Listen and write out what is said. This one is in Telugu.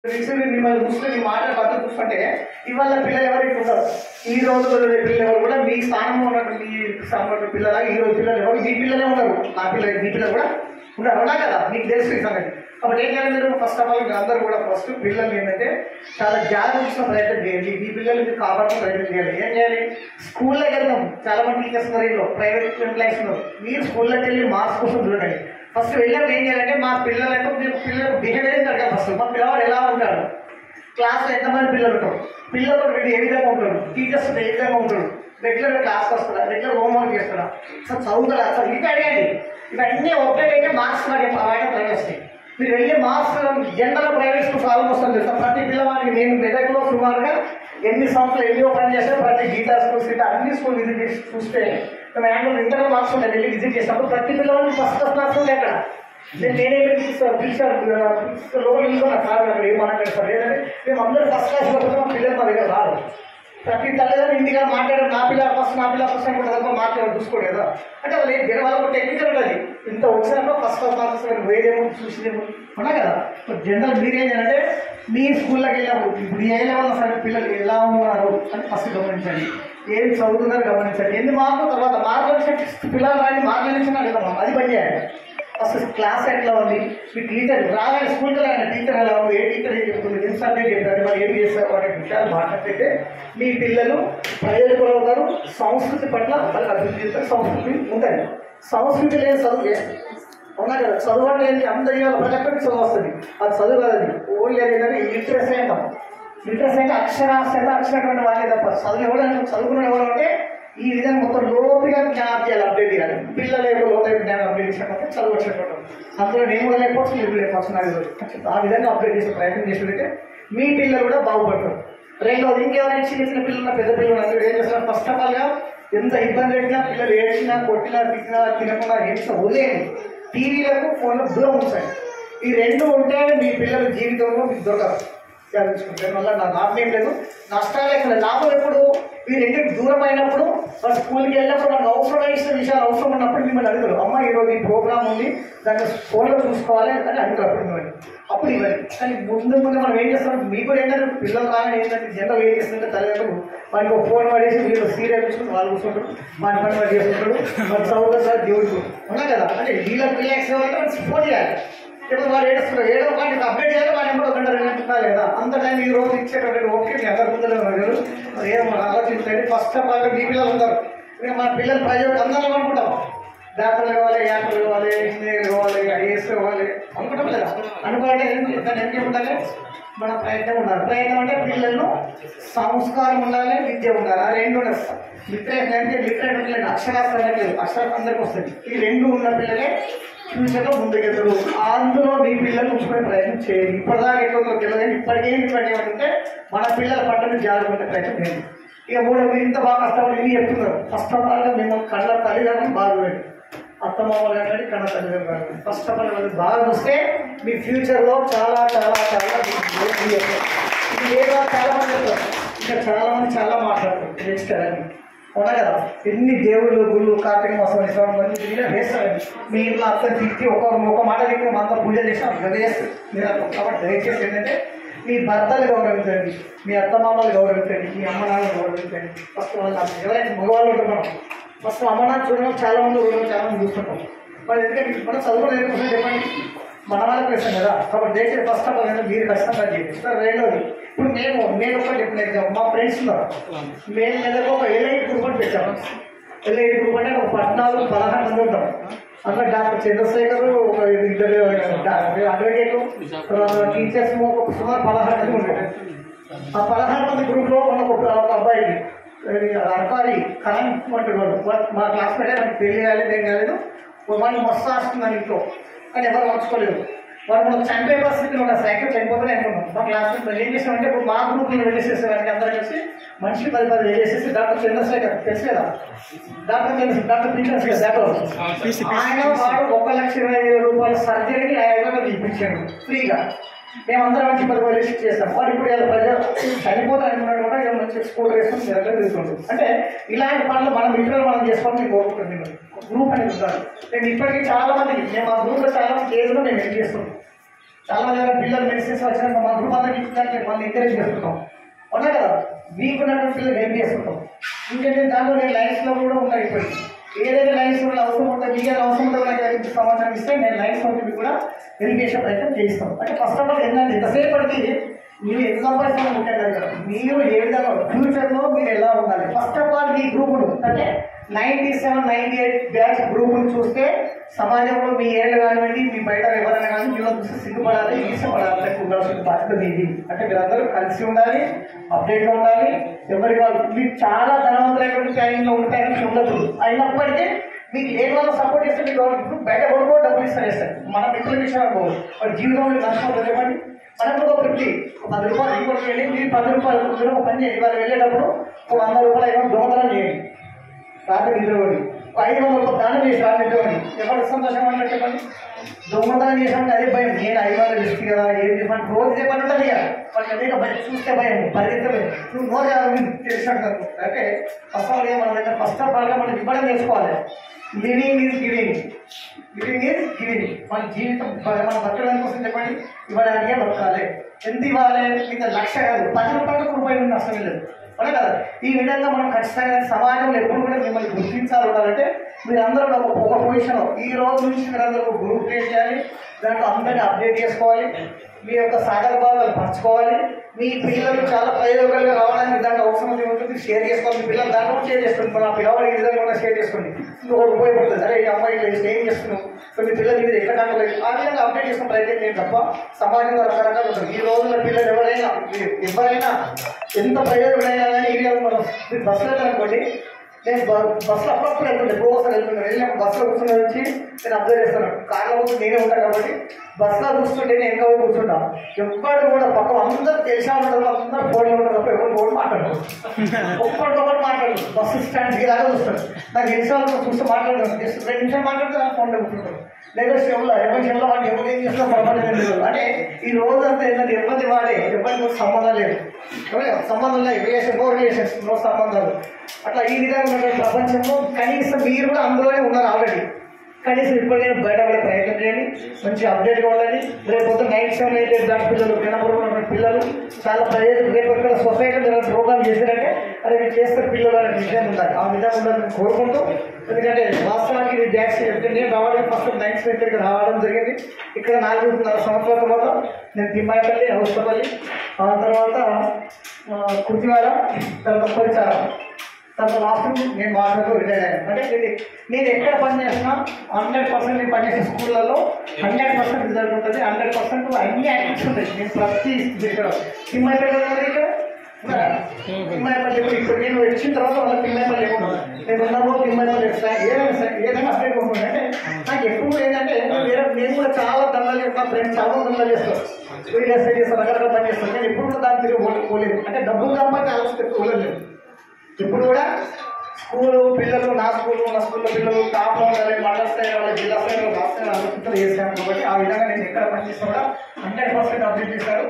మిమ్మల్ని చూస్తుంటే మీ మాట పద్ధతి చూస్తుంటే ఇవాళ పిల్లలు ఎవరికి ఉంటారు, ఈ రోజుల్లో పిల్లలు ఎవరు కూడా మీ స్థానంలో ఉన్నటువంటి మీ స్థానంలో పిల్లలు ఈ రోజు పిల్లలు ఎవరు మీ పిల్లలే ఉన్నారు, నా పిల్లలు మీ పిల్లలు కూడా ఉన్నారు, ఉన్నా కదా మీకు తెలుసు ఈ సంగతి. కాబట్టి ఏం చేయాలి మీరు ఫస్ట్ ఆఫ్ ఆల్ మీరు అందరూ కూడా ఫస్ట్ పిల్లలు ఏంటంటే చాలా జాగ్రత్త ప్రయత్నం చేయండి, మీ పిల్లలు మీరు కాపాడుకునే ప్రయత్నం చేయాలి. ఏం చేయాలి, స్కూల్లోకి వెళ్తాం, చాలా మంది టీచర్స్ ఉన్నారు, ఇంట్లో ప్రైవేట్ ఎంప్లాయీస్ ఉన్నారు, మీరు స్కూల్లోకి వెళ్ళి మార్క్స్ కోసం చూడండి. ఫస్ట్ వెళ్ళినప్పుడు ఏం చేయాలంటే మా పిల్లలకు పిల్లలకు బిహేవియర్ అడగాలి. ఫస్ట్ మా పిల్లవాడు ఎలా ఉంటాడు, క్లాస్లో ఎంతమంది పిల్లలు ఉంటారు, పిల్లలతో వీడు ఏ విధంగా ఉంటాడు, టీచర్స్ ఏ విధంగా ఉంటాడు, రెగ్యులర్గా క్లాస్కి వస్తాడా, రెగ్యులర్ హోంవర్క్ చేస్తాడా, అసలు చదువుతాడా, అసలు ఇది అడగండి. ఇవన్నీ ఒకటే అయితే మార్క్స్ వాడే ప్రైవేట్ వస్తాయి. మీరు వెళ్ళి marks general private schools almost అని తెలుస్తాం. ప్రతి పిల్లవాడికి నేను మెదక్లో సుమారుగా ఎన్ని సంవత్సరాలు ఎన్నో పని చేస్తే ప్రతి గీతా స్కూల్స్ ఇట్లా అన్ని స్కూల్ విజిట్ చేసి చూస్తే యాంగుల్ ఇంటర్నల్ మార్క్స్ ఉంటాయి. వెళ్ళి విజిట్ చేసినప్పుడు ప్రతి పిల్లవాడికి ఫస్ట్ క్లాస్ ఉండే అక్కడ నేనే పిలిచారు లోపల సార్ అక్కడ ఏమన్నా సార్ లేదంటే మేము అందరూ ఫస్ట్ క్లాస్ పోతున్నాం, పిల్లలు మా దగ్గర రాదు. ప్రతి తల్లిదండ్రులు ఇంటిగా మాట్లాడారు నా పిల్ల ఫస్ట్ అని కూడా తప్ప మాట్లాడారు చూసుకోడు కదా. అంటే వాళ్ళు వేరే వాళ్ళకు టెక్నికల్ ఉంటుంది, ఇంత వచ్చినాక ఫస్ట్ క్లాస్ మార్క్స్ వేరేమో చూసినేమో ఉన్నా కదా. జనరల్ మీరేం చేయాలంటే మీ స్కూల్లోకి వెళ్ళినప్పుడు ఇప్పుడు ఏ లెవెల్ సరే పిల్లలు ఎలా ఉన్నారు అని ఫస్ట్ గమనించండి, ఏం చదువుతున్నారో గమనించండి. ఎన్ని మార్కులు తర్వాత మార్కులు పిల్లలు రాని మార్కులు ఇచ్చినా లేదా అది పని చేయాలి. అసలు క్లాస్ ఎట్లా ఉంది, మీ టీచర్ రాగానే స్కూల్కి రాగానే టీచర్ ఎలా ఉంది, ఏ టీచర్ ఏం చెప్తుంది, ఏం సబ్జెక్ట్ చెప్తారు, మరి ఏం చేస్తారు అనే విషయాలు మాట్లాడితే మీ పిల్లలు ప్రయోజకులు అవుతారు. సంస్కృతి పట్ల వాళ్ళకి అభివృద్ధి చేస్తారు, సంస్కృతి ఉంటుంది. సంస్కృతి లేని చదువు అవునా కదా. చదువు అంటే ఏంటి, అందరి ప్రతి ఒక్కరికి చదువు వస్తుంది, అది చదువు కదండి. ఓన్లీ ఏంటంటే లిటరసీ అంటాం. లిటరసీ అంటే అక్షరాస్యంగా అక్షరటువంటి వాళ్ళే తప్ప చదువు ఎవరు చదువుకున్న ఎవరు అంటే ఈ విధంగా మొత్తం లోతుగా జ్ఞాపకాలు అప్డేట్ చేయాలి. పిల్లలు లోతైన జ్ఞానం అప్డేట్ చేసినట్టు చదువు వచ్చినట్టు అందులో నేను కూడా లేకపోవచ్చు మీరు లేకపోవచ్చు నాకు ఆ విధంగా అప్డేట్ చేసే ప్రయత్నం చేసినట్టే మీ పిల్లలు కూడా బాగుపడతారు. రెండోది ఇంకెవరైనా చిన్న చిన్న పిల్లలు పెద్ద పిల్లలు ఏం చేస్తున్నారు, ఫస్ట్ ఆఫ్ ఆల్గా ఎంత ఇబ్బంది పెట్టినా పిల్లలు ఏడ్చినా కొట్టినా తిట్టినా తినకుండా ఏడ్చినా వదిలేయండి, టీవీలకు ఫోన్లో దూరం ఉంచండి. ఈ రెండు ఉంటే మీ పిల్లల జీవితంలో మీకు దొరకదు. తెలుసుకుంటే మళ్ళీ నా లాభం ఏం లేదు, నష్టాలే కదా. లాభం ఎప్పుడు ఈ రెండింటికి దూరం అయినప్పుడు వాళ్ళు స్కూల్కి వెళ్ళినప్పుడు మనకు అవసరమైన విషయాలు అవసరం ఉన్నప్పుడు మిమ్మల్ని అడుగుతారు, అమ్మ ఈరోజు ఈ ప్రోగ్రామ్ ఉంది దాన్ని ఫోన్లో చూసుకోవాలి అని అడుగుతారు. అప్పుడు ఇవ్వండి. కానీ ముందు మనం ఏం చేస్తాం, మీకు కూడా ఏంటంటే పిల్లలు రాగానే ఏంటంటే జనరల్ ఏం చేస్తుంటే తల్లిదండ్రులు మనకి ఒక ఫోన్ పడేసి వీళ్ళు సీరియల్ చూసుకుని వాళ్ళు కూర్చుంటారు, మన పని వాడు చేసుకుంటాడు, మన చదువుతారు సార్ దేవుడు ఉన్నా కదా. అంటే వీళ్ళకి రిలాక్స్ అవ్వాలంటే ఫోన్ చేయాలి. ఇప్పుడు వాళ్ళు ఏడుస్తున్నారు, ఏడో వాటికి అప్డేట్ చేయాలి, వాళ్ళు ఎప్పుడో గంట 2 గంటలు లేదా అంత టైం ఈ రోజు ఇచ్చేటప్పుడు ఓకే మీ అందరి ముందరే ఉన్నారు. ఏమో ఆలోచించండి. ఫస్ట్ ఆఫ్ ఆల్ మీ పిల్లలు ఉంటారు, మన పిల్లలు ప్రయోజనం అందరం అనుకుంటాం, డాక్టర్లు కావాలి, యాక్టర్లు కావాలి, ఇంజనీర్లు కావాలి, ఐఏఎస్ కావాలి అనుకుంటాం లేదా. అనుకోవాలంటే దాన్ని ఎందుకు ఉండాలి, మన ప్రయత్నం ఉండాలి. ప్రయత్నం అంటే పిల్లలను సంస్కారం ఉండాలి, విద్య ఉండాలి, ఆ రెండు ఉండాలి. లిటరేట్ అంటే లిటరేట్ ఉండలేదు, అక్షరాస్త్రం లేదు, అక్షరం అందరికి వస్తుంది. ఈ రెండు ఉన్న పిల్లలే ఫ్యూచర్లో ముందుకెళ్తారు. అందులో మీ పిల్లలు ఉంచుకునే ప్రయత్నం చేయండి. ఇప్పటిదాకా ఎట్లా తెలియదు, ఇప్పటికేం ఇప్పటి ఏమంటే మన పిల్లల పట్టణ జాగ్రత్త ప్రయత్నం చేయండి. ఇక మూడో ఇంత బాగా కష్టపడి ఇవి చెప్తున్నారు. ఫస్ట్ ఆఫ్ ఆల్గా మిమ్మల్ని కళ్ళ తల్లిదండ్రులు బాగా చూడండి, అత్తమామలు కానీ కళ్ళ తల్లిదండ్రులు కానీ ఫస్ట్ ఆఫ్ ఆల్ వాళ్ళు బాగా చూస్తే మీ ఫ్యూచర్లో చాలా చాలా చాలా ఇది ఏదో చాలా మంది చెప్తారు, ఇంకా చాలా మంది చాలా మాట్లాడతారు నేర్చుకోవాలని అవునా కదా. ఎన్ని దేవుళ్ళు గుళ్ళు కార్తీక మాసం మంది వేస్తారండి. మీ ఇంట్లో అర్థం తిరిగి ఒక మాట తిరిగి మన పూజ చేసినా వేస్తారు మీరు. కాబట్టి దయచేసి ఏంటంటే మీ భర్తలు గౌరవించండి, మీ అత్తమామలు గౌరవించండి, మీ అమ్మ నాన్నలు గౌరవించండి. ఫస్ట్ వాళ్ళు ఎవరైతే మగవాళ్ళు ఉంటారు మనం ఫస్ట్ అమ్మ నాన్న చూడడం చాలా మంది చాలా మంది చూస్తుంటాం. వాళ్ళు ఎందుకంటే మనం చదువులు లేకపోతే చెప్పండి మన వాళ్ళకి వేస్తాం కదా. కాబట్టి దయచేసి ఫస్ట్ ఆఫ్ ఆల్ మీరు కష్టంగా చేయండి. సార్ రెండోది ఇప్పుడు నేను ఒకటి చెప్పిన ఎగ్జామ్ మా ఫ్రెండ్స్ ఉన్నారు, మేము నెలకు ఒక ఎల్ఐడి గ్రూప్ అని పెట్టాము. ఎల్ఐడి గ్రూప్ అంటే ఒక 14-16 మంది ఉంటాం. అందులో డాక్టర్ చంద్రశేఖర్, ఒక 2 అడ్వకేట్లు, టీచర్స్ ఒక సుమారు 16 మంది ఉంటారు. ఆ 16 మంది గ్రూప్లో ఒక అబ్బాయికి అర్కారి కరెంట్ అంటాడు, మా క్లాస్మేటే మనకు పెళ్లి కాలేదు ఏం కాలేదు, వాళ్ళు మస్తు ఆస్తున్నాను ఇంట్లో కానీ ఎవరు మార్చుకోలేదు. వాళ్ళు మనం చనిపోయే పరిస్థితిలో ఉన్న సైకిల్ చనిపోతానే అనుకున్నాం. మా క్లాస్మేట్ ఏం చేసామంటే ఇప్పుడు మా గ్రూప్లో రిలీజ్ చేసేవారికి అందరూ కలిసి మనిషికి 10 వేసేసి డాక్టర్ చంద్రశేఖర్ తెలుసు కదా, డాక్టర్ పీటర్స్ కదా, ఆయన వాడు 1,20,000 రూపాయల సర్జరీకి 5,000 ఇప్పించాడు ఫ్రీగా. మేమందరం మంచి 10 వేసి చేస్తాం. వాడు ఇప్పుడు ప్రజలు చనిపోతే అనుకున్నాడు కూడా ఇలా మంచి స్కూల్ వేసుకొని తిరుగుతుండ్రు. అంటే ఇలాంటి పనులు మనం ఇంట్లో మనం చేసుకోవాలని నేను కోరుకుంటున్నాను. గ్రూప్ అనేది ఉండాలి. నేను ఇప్పటికీ చాలా మంది మేము ఆ గ్రూప్లో చాలా మంది కేసులో మేము ఏం చేస్తున్నాం చాలా దగ్గర పిల్లలు మెడిసిన్స్ వచ్చినాక మా గ్రూప్ అందరికి ఇచ్చినట్లే మళ్ళీ ఎంకరేజ్ చేసుకుంటాం. ఉన్నా కదా, మీకు ఉన్నటువంటి పిల్లలు హెల్ప్ చేసుకుంటాం. ఇంకంటే దాంట్లో నేను లైన్స్లో కూడా ఉంటాయి. ఇప్పటికి ఏదైతే లైన్స్ కూడా అవసరం ఉంటుంది, మీకు ఏదైనా అవసరం ఉంటుందో నాకు సమాచారం ఇస్తే నేను లైన్స్ మీకు కూడా హెల్ప్ చేసే ప్రయత్నం చేయిస్తాం. అంటే ఫస్ట్ ఆఫ్ ఆల్ ఏంటంటే ఎంతసేపటికి మీరు ఎంత సంపాదించాలని ఉంటాయి కదా, మీరు ఏ విధంగా ఫ్యూచర్లో మీరు ఎలా ఉండాలి. ఫస్ట్ ఆఫ్ ఆల్ మీ గ్రూపును అంటే 97, 98 బ్యాచ్ గ్రూపును చూస్తే సమాజంలో మీ ఏళ్ళు కానివ్వండి, మీ బయట ఎవరైనా కానీ మీరు చూసి సిగ్గుపడాలి, ఈసపడాలి, ఉండాల్సిన బాధ్యత మీది. అంటే మీరందరూ కలిసి ఉండాలి, అప్డేట్గా ఉండాలి. ఎవరి వాళ్ళు మీకు చాలా ధనవంతులైనటువంటి టైంలో ఉంటాయని ఉండదు. అయినప్పటికీ మీకు ఏ వాళ్ళు సపోర్ట్ చేస్తే మీకు ఇప్పుడు బయట కూడా డబ్బులు ఇస్తారు. మన మిత్రుల విషయాలు వాడి జీవితంలో నష్టపోతుంది. చెప్పండి, మనకు ఒక 50, 10 రూపాయలు ఇంకోటి వెళ్ళి మీరు 10 రూపాయలు ఒక పని చేయండి. వాళ్ళు వెళ్ళేటప్పుడు ఒక 100 రూపాయలు ఏమో దొంగతనం చేయండి, రాత్రి నిద్రపోండి. 500 రూపాయలు దానం చేసి రాత్రి నిద్రపోండి. ఎవరు సంతోషం అంటే చెప్పండి. దొంగతనం చేసామంటే అదే భయం, నేను 500 ఇస్తే కదా ఏం చెప్పండి, రోజు ఇదే పని ఉంటుంది కదా. వాళ్ళు అనేక భయం, చూస్తే భయం, పరిగెత్తలే నువ్వు నోరు తెలిసినట్టు. అంటే ఫస్ట్ ఆఫ్ ఆల్ మన దగ్గర ఫస్ట్ ఆఫ్ ఆల్గా మనం ఇవ్వడం నేర్చుకోవాలి. Living is giving, living is giving. మన జీవితం మనం బతకడానికి కోసం చెప్పండి, ఇవ్వడానికే బతకాలి. ఎంత ఇవ్వాలి? మీకు 1,00,000 కాదు, 10 రూపాయలకు రూపాయలు నష్టం లేదు. అవునా కదా? ఈ విధంగా మనం ఖచ్చితంగా సమాజంలో ఎప్పుడు కూడా మిమ్మల్ని గుర్తించాలి ఉండాలంటే మీరందరూ ఒక పొజిషన్ ఈ రోజు నుంచి మీరందరూ ఒక గ్రూప్ క్రియేట్ చేయాలి. దాంట్లో అందరినీ అప్డేట్ చేసుకోవాలి, మీ యొక్క సాగర భాగాలు పంచుకోవాలి. మీ పిల్లలు చాలా ప్రయోగాలుగా రావడానికి దాంట్లో అవసరం ఉంటుంది, షేర్ చేసుకోవాలి. మీ పిల్లలు దాంట్లో కూడా షేర్ చేసుకోండి. మన పిల్లవాడి ఈ విధంగా కూడా షేర్ చేసుకోండి, ఇంకొకటి ఉపయోగపడుతుంది. అరే ఈ అమ్మాయి ఇట్లా ఏం చేస్తున్నాం, కొన్ని పిల్లలు మీద ఎక్కడ కాదు ఆ విధంగా అప్డేట్ చేసుకుని ప్రయత్నం చేయండి తప్ప సమాజంలో రకరకాలు ఉంటుంది. ఈ రోజుల్లో పిల్లలు ఎవరైనా ఎంత ప్రయోజనమైనా కానీ ఈ విధంగా మనం బస్సులో అనుకోండి. నేను బస్సులో అప్పుడప్పుడు వెళ్తుండే, ఒకసారి వెళ్తుండే, వెళ్ళినప్పుడు బస్సులో కూర్చుని వచ్చి నేను అబ్జర్వ్ చేస్తాను. కార్లో ముందు నేనే ఉంటాను కాబట్టి బస్సులో కూర్చుంటే నేను ఇంకా కూర్చుంటా. ఎవ్వరు కూడా పక్క అందరూ తెలిసా ఉంటారు, అందరూ ఫోన్లో ఉంటారు తప్ప ఎవరు ఫోన్ మాట్లాడరు, ఒక్కడికొకటి మాట్లాడరు. బస్సు స్టాండ్కి ఇలాగే చూస్తారు. నాకు తెలిసిన వాళ్ళు చూస్తే మాట్లాడతాను, జస్ట్ 2 నిమిషాలు మాట్లాడితే ఫోన్లో కూర్చుంటారు. లేదా చెవులో చెవులో వాళ్ళు ఎవరు ఏం చేస్తున్నా ప్రపంచం. అంటే ఈ రోజు అంతా ఏంటంటే ఇబ్బంది వాడే ఎవరికి సంబంధం లేదు, సంబంధం లేదు, రిలేషన్స్ నో సంబంధాలు. అట్లా ఈ విధంగా ఉన్న ప్రపంచంలో కనీసం మీరు కూడా అందులోనే ఉన్నారు ఆల్రెడీ. కనీసం ఇప్పటికైనా బయటపడే ప్రయత్నం చేయండి, మంచి అప్డేట్గా ఉండండి. రేపు 97, 98 బ్యాచ్ పిల్లలు, జనపూర్లో ఉన్న పిల్లలు చాలా ప్రయోజనం. రేపు ఇక్కడ సొసైటీలో ప్రోగ్రామ్ చేశారంటే అది మీరు చేస్తారు పిల్లలు అనే విషయం ఉండాలి. ఆ విధంగా ఉండాలని కోరుకుంటూ, ఎందుకంటే వాస్తవానికి ఇది బ్యాచ్ నేను రావడానికి ఫస్ట్ 9th ఇక్కడికి రావడం జరిగింది. ఇక్కడ 4.5 సంవత్సరాల తర్వాత నేను తిమ్మాయిపల్లి, అవసరపల్లి, ఆ తర్వాత కుర్తివాడ, తర్వాత పరిచారం, తర్వాత లాస్ట్ నేను వాటర్ రిటైర్ అయ్యాను. అంటే నేను ఎక్కడ పని చేసినా 100% నేను పనిచేసే స్కూళ్ళలో 100% రిజల్ట్ ఉంటుంది, 100% అన్ని యాక్టివిటీస్ ఉంటాయి. నేను ప్రతి ఇక్కడ తిమ్మాయిపల్లి ఇక్కడ తిమ్మాయిపల్లి ఇప్పుడు నేను వచ్చిన తర్వాత వాళ్ళ తిమ్మాయిపల్లి నేను ఉన్నామో తిమ్మాయిపల్లి ఏదైనా అప్డేట్ ఉంటుంది. అంటే నాకు ఎప్పుడు ఏంటంటే నేను కూడా చాలా దండాలు చేస్తాను, ఫ్రెండ్స్ చాలా దండాలు చేస్తాను, రియల్ చేస్తాను, రకరకాల పని చేస్తాను. కానీ ఎప్పుడు కూడా దాన్ని తిరిగి పోలేదు. అంటే డబ్బులు కాబట్టి ఆలోచన పోలేదు. ఇప్పుడు కూడా స్కూలు పిల్లలు, నా స్కూల్లో పిల్లలు టాప్లో ఉండాలి, మండల స్థాయిలో ఉండాలి, జిల్లా స్థాయిలో, రాష్ట్ర స్థాయిలో ఆలోచించాలి చేశాను. కాబట్టి ఆ విధంగా నేను ఎక్కడ పనిచేస్తున్నా 100% అప్డేట్ చేశాను.